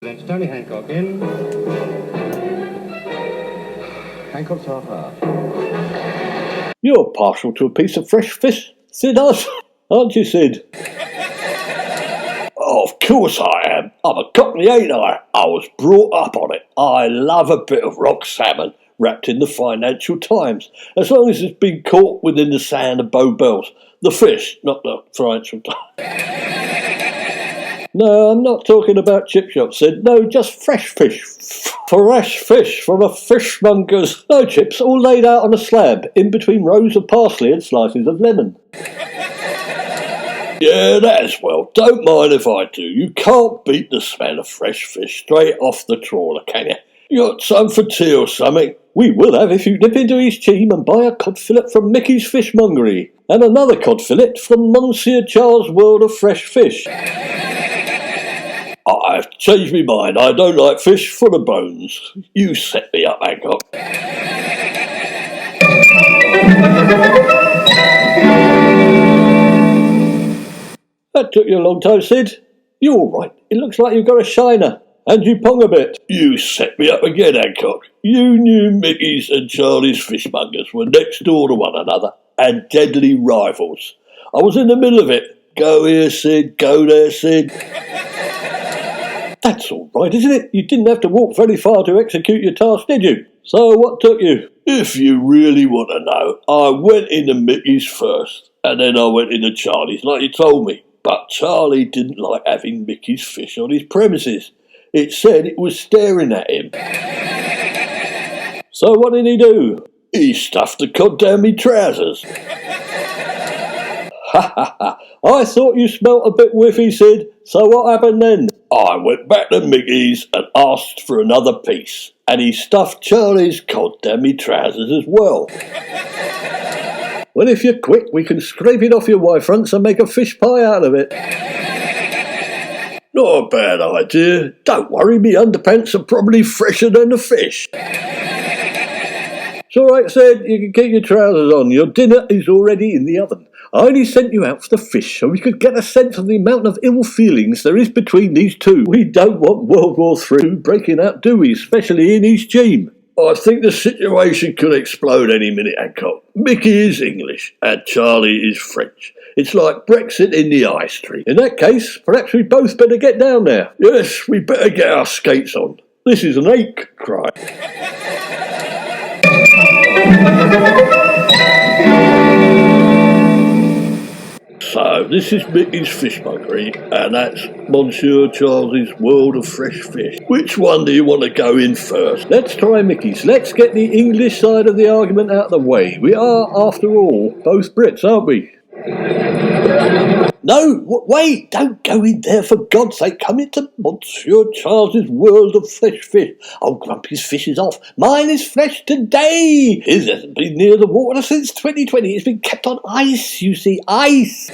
That's Tony Hancock in. Hancock's half hour. You're partial to a piece of fresh fish, Sid, aren't you, Sid? Of course I am. I'm a Cockney, ain't I? I was brought up on it. I love a bit of rock salmon wrapped in the Financial Times, as long as it's been caught within the sound of Bow Bells. The fish, not the Financial Times. No, I'm not talking about chip shops, Sid. No, just fresh fish. Fresh fish from a fishmonger's. No chips, all laid out on a slab, in between rows of parsley and slices of lemon. Yeah, that as well. Don't mind if I do. You can't beat the smell of fresh fish straight off the trawler, can you? You got some for tea or something? We will have if you nip into East Cheam and buy a cod fillet from Mickey's Fishmongery, and another cod fillet from Monsieur Charles' World of Fresh Fish. I've changed my mind. I don't like fish full of bones. You set me up, Hancock. That took you a long time, Sid. You all right? It looks like you've got a shiner. And you pong a bit. You set me up again, Hancock. You knew Mickey's and Charlie's fishmongers were next door to one another and deadly rivals. I was in the middle of it. Go here, Sid. Go there, Sid. That's all right, isn't it? You didn't have to walk very far to execute your task, did you? So what took you? If you really want to know, I went into Mickey's first, and then I went into Charlie's, like you told me. But Charlie didn't like having Mickey's fish on his premises. It said it was staring at him. So what did he do? He stuffed the cod down me trousers. Ha ha ha. I thought you smelt a bit whiffy, Sid. So what happened then? I went back to Mickey's and asked for another piece, and he stuffed Charlie's cod down me trousers as well. Well, if you're quick, we can scrape it off your Y-fronts and make a fish pie out of it. Not a bad idea. Don't worry, me underpants are probably fresher than the fish. It's all right, Sid. You can keep your trousers on. Your dinner is already in the oven. I only sent you out for the fish so we could get a sense of the amount of ill feelings there is between these two. We don't want World War III breaking out, do we? Especially in East Cheam. I think the situation could explode any minute, Hancock. Mickey is English and Charlie is French. It's like Brexit in the High Street. In that case, perhaps we both better get down there. Yes, we better get our skates on. This is an ache cry. So, this is Mickey's Fishmongery, and that's Monsieur Charles's World of Fresh Fish. Which one do you want to go in first? Let's try Mickey's. Let's get the English side of the argument out of the way. We are, after all, both Brits, aren't we? No, wait, don't go in there, for God's sake. Come into Monsieur Charles's World of Fresh Fish. Oh, Grumpy's fish is off. Mine is fresh today. His hasn't been near the water since 2020. It's been kept on ice, you see, ice.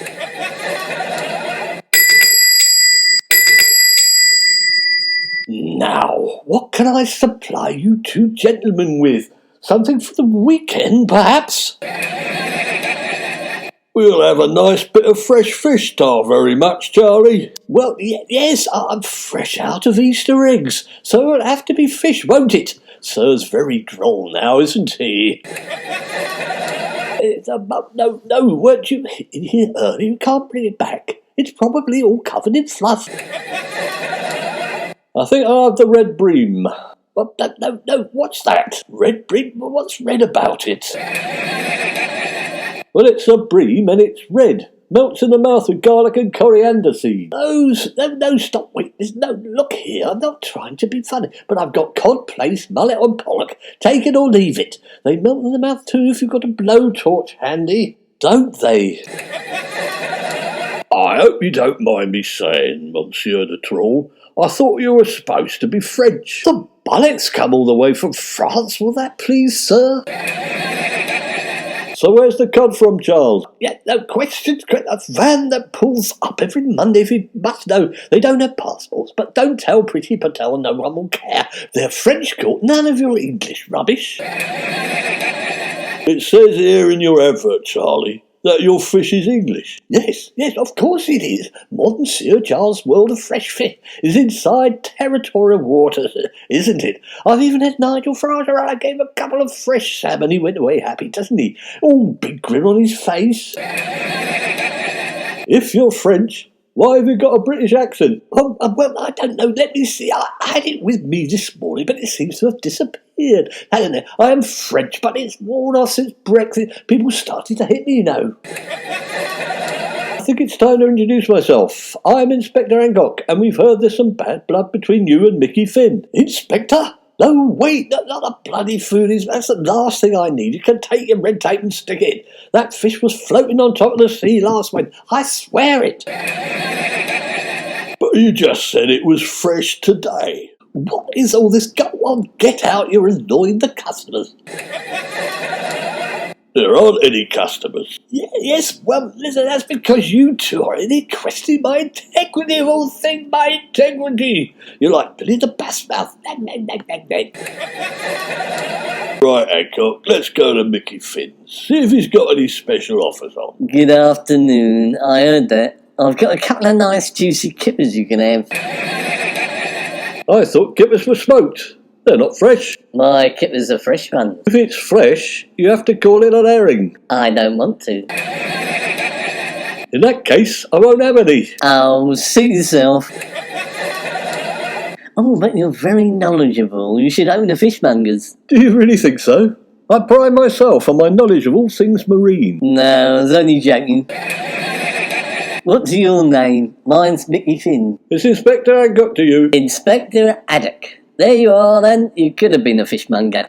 Now, what can I supply you two gentlemen with? Something for the weekend, perhaps? We'll have a nice bit of fresh fish, tar very much, Charlie. Well, yes, I'm fresh out of Easter eggs, so it'll have to be fish, won't it? Sir's very droll now, isn't he? No, weren't you in here early? You can't bring it back. It's probably all covered in fluff. I think I'll have the red bream. What? No, what's that? Red bream? What's red about it? Well, it's a bream and it's red. Melts in the mouth with garlic and coriander seed. No, stop, wait. No, look here, I'm not trying to be funny, but I've got cod, plaice, mullet and pollock. Take it or leave it. They melt in the mouth too if you've got a blowtorch handy. Don't they? I hope you don't mind me saying, Monsieur de Troll, I thought you were supposed to be French. The bullets come all the way from France, will that please, sir? So where's the cod from, Charles? Yeah, no questions. A van that pulls up every Monday, if you must know. They don't have passports, but don't tell Pretty Patel, no one will care. They're French court, none of your English rubbish. It says here in your advert, Charlie, that your fish is English? Yes, of course it is. Modern Sir Charles' world of fresh fish is inside territorial waters, isn't it? I've even had Nigel Fraser, and I gave a couple of fresh salmon. He went away happy, doesn't he? Oh, big grin on his face. If you're French, why have you got a British accent? Well, I don't know. Let me see. I had it with me this morning, but it seems to have disappeared. Hang on there. I am French, but it's worn off since Brexit. People started to hit me, you know. I think it's time to introduce myself. I'm Inspector Hancock, and we've heard there's some bad blood between you and Mickey Finn. Inspector? No, wait, not a bloody foolies. That's the last thing I need. You can take your red tape and stick it. That fish was floating on top of the sea last week. I swear it. But you just said it was fresh today. What is all this? Go on, get out. You're annoying the customers. There aren't any customers. Yes, well, listen, that's because you two are questioning my integrity of all things, my integrity. You're like Billy the Bass Mouth. Right, Hancock, let's go to Mickey Finn's. See if he's got any special offers on. Good afternoon. I heard that. I've got a couple of nice juicy kippers you can have. I thought kippers were smoked. They're not fresh. My kippers are fresh ones. If it's fresh, you have to call it an herring. I don't want to. In that case, I won't have any. Oh, suit yourself. Oh, but you're very knowledgeable. You should own a fishmonger's. Do you really think so? I pride myself on my knowledge of all things marine. No, I was only joking. What's your name? Mine's Mickey Finn. It's Inspector Hancock to you. Inspector Haddock. There you are, then. You could have been a fishmonger.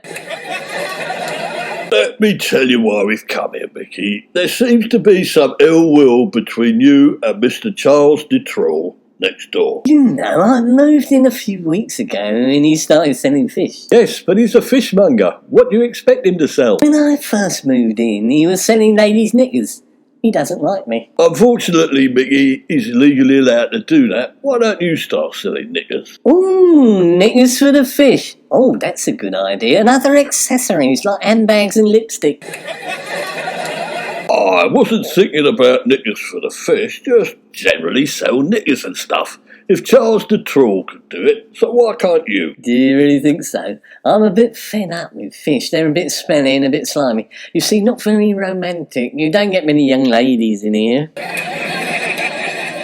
Let me tell you why we've come here, Mickey. There seems to be some ill will between you and Mr. Charles de Troll next door. You know, I moved in a few weeks ago and he started selling fish. Yes, but he's a fishmonger. What do you expect him to sell? When I first moved in, he was selling ladies' knickers. He doesn't like me. Unfortunately, Mickey, he's legally allowed to do that. Why don't you start selling knickers? Ooh, knickers for the fish. Oh, that's a good idea. And other accessories like handbags and lipstick. I wasn't thinking about knickers for the fish, just generally sell knickers and stuff. If Charles de Troll could do it, so why can't you? Do you really think so? I'm a bit fed up with fish. They're a bit smelly and a bit slimy. You see, not very romantic. You don't get many young ladies in here.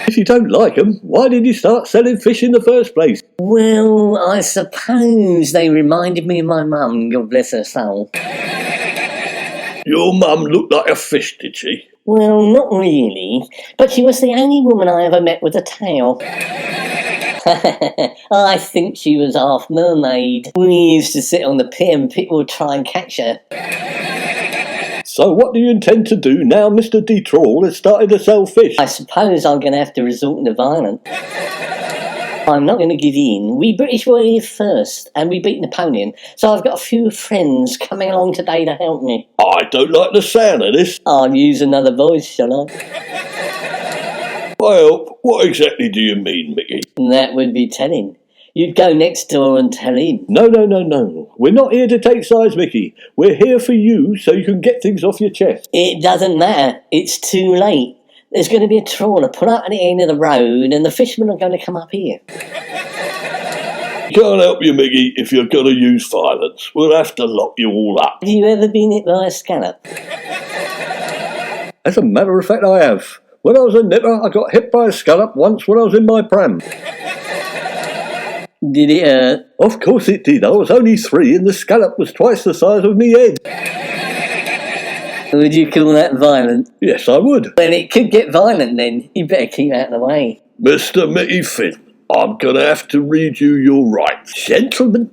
If you don't like them, why did you start selling fish in the first place? Well, I suppose they reminded me of my mum, God bless her soul. Your mum looked like a fish, did she? Well, not really, but she was the only woman I ever met with a tail. I think she was half mermaid. We used to sit on the pier and people would try and catch her. So what do you intend to do now Mr. de Troll has started to sell fish? I suppose I'm going to have to resort to violence. I'm not going to give in. We British were here first, and we beat Napoleon, so I've got a few friends coming along today to help me. I don't like the sound of this. I'll use another voice, shall I? Well, what exactly do you mean, Mickey? That would be telling. You'd go next door and tell him. No. We're not here to take sides, Mickey. We're here for you so you can get things off your chest. It doesn't matter. It's too late. There's going to be a trawler put up at the end of the road and the fishermen are going to come up here. Can't help you, Mickey, if you're going to use violence. We'll have to lock you all up. Have you ever been hit by a scallop? As a matter of fact, I have. When I was a nipper, I got hit by a scallop once when I was in my pram. Did it hurt? Of course it did. I was only 3 and the scallop was twice the size of me head. Would you call that violent? Yes, I would. Well, it could get violent then. You better keep out of the way. Mr. Mickey Finn, I'm going to have to read you your rights. Gentlemen,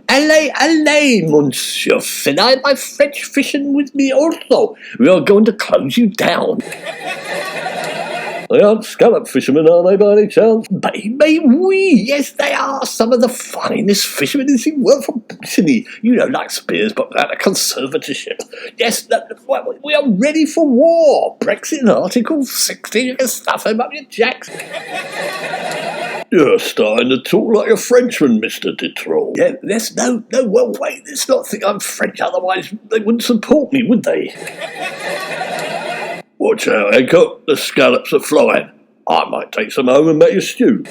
allez, Monsieur Finn. I have my French fishing with me also. We are going to close you down. They aren't scallop fishermen, are they, by any chance? Mais oui, yes, they are. Some of the finest fishermen in the world from Brittany. You know, like Spears, but without a conservatorship. Yes, we are ready for war. Brexit Article 16, you can stuff them up your jacks. You're starting to talk like a Frenchman, Mr. de Troll. Yeah, yes, no, well, wait, let's not think I'm French, otherwise they wouldn't support me, would they? Watch out, Hancock, the scallops are flying. I might take some home and make a stew.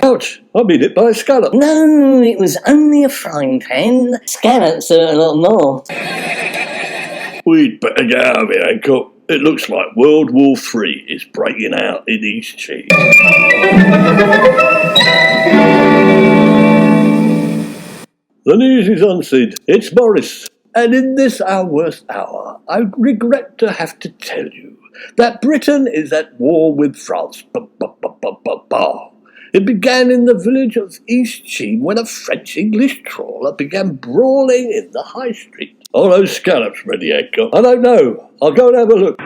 Ouch, I've been hit by a scallop. No, it was only a frying pan. Scallops are a lot more. We'd better get out of here, Hancock. It looks like World War III is breaking out in East Cheam. The news is on, Sid. It's Boris. And in this our worst hour, I regret to have to tell you that Britain is at war with France. It began in the village of East Cheam when a French-English trawler began brawling in the high street. Are those scallops ready, Hancock? I don't know. I'll go and have a look.